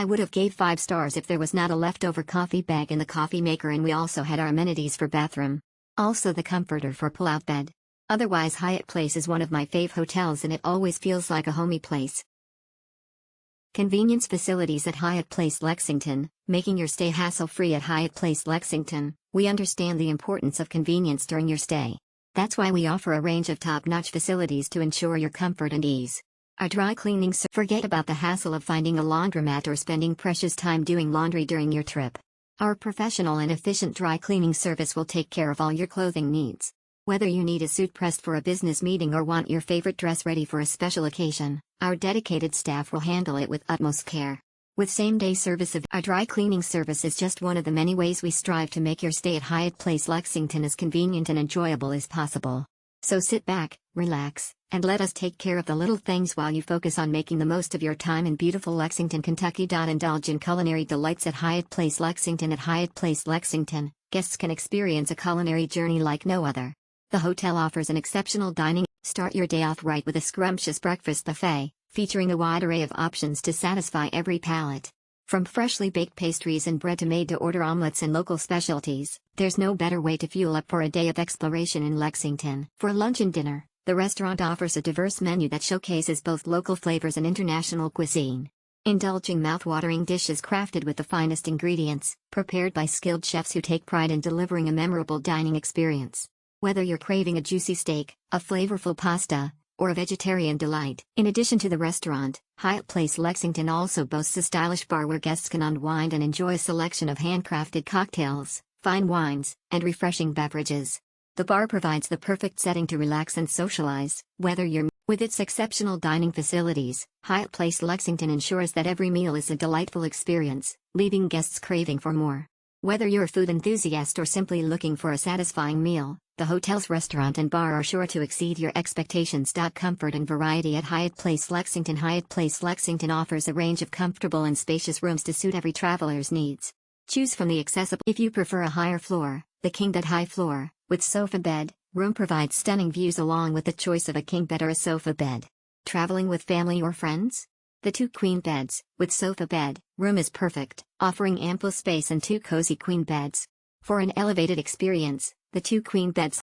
I would have gave 5 stars if there was not a leftover coffee bag in the coffee maker, and we also had our amenities for bathroom. Also the comforter for pull-out bed. Otherwise, Hyatt Place is one of my fave hotels and it always feels like a homey place. Convenience facilities at Hyatt Place Lexington, making your stay hassle-free at Hyatt Place Lexington. We understand the importance of convenience during your stay. That's why we offer a range of top-notch facilities to ensure your comfort and ease. Our dry cleaning forget about the hassle of finding a laundromat or spending precious time doing laundry during your trip. Our professional and efficient dry cleaning service will take care of all your clothing needs. Whether you need a suit pressed for a business meeting or want your favorite dress ready for a special occasion, our dedicated staff will handle it with utmost care. With same-day service, our dry cleaning service is just one of the many ways we strive to make your stay at Hyatt Place Lexington as convenient and enjoyable as possible. So sit back, relax, and let us take care of the little things while you focus on making the most of your time in beautiful Lexington, Kentucky. Indulge in culinary delights at Hyatt Place Lexington. At Hyatt Place Lexington, guests can experience a culinary journey like no other. The hotel offers an exceptional dining. Start your day off right with a scrumptious breakfast buffet, featuring a wide array of options to satisfy every palate. From freshly baked pastries and bread to made-to-order omelets and local specialties, there's no better way to fuel up for a day of exploration in Lexington. For lunch and dinner, the restaurant offers a diverse menu that showcases both local flavors and international cuisine. Indulging mouth-watering dishes crafted with the finest ingredients, prepared by skilled chefs who take pride in delivering a memorable dining experience. Whether you're craving a juicy steak, a flavorful pasta, or a vegetarian delight. In addition to the restaurant, Hyatt Place Lexington also boasts a stylish bar where guests can unwind and enjoy a selection of handcrafted cocktails, fine wines, and refreshing beverages. The bar provides the perfect setting to relax and socialize, whether you're with its exceptional dining facilities. Hyatt Place Lexington ensures that every meal is a delightful experience, leaving guests craving for more. Whether you're a food enthusiast or simply looking for a satisfying meal, the hotel's restaurant and bar are sure to exceed your expectations. Comfort and variety at Hyatt Place Lexington. Hyatt Place Lexington offers a range of comfortable and spacious rooms to suit every traveler's needs. Choose from the accessible. If you prefer a higher floor, the king-bed high floor, with sofa bed, room provides stunning views along with the choice of a king bed or a sofa bed. Traveling with family or friends? The 2 queen beds, with sofa bed, room is perfect, offering ample space and 2 cozy queen beds. For an elevated experience, the 2 queen beds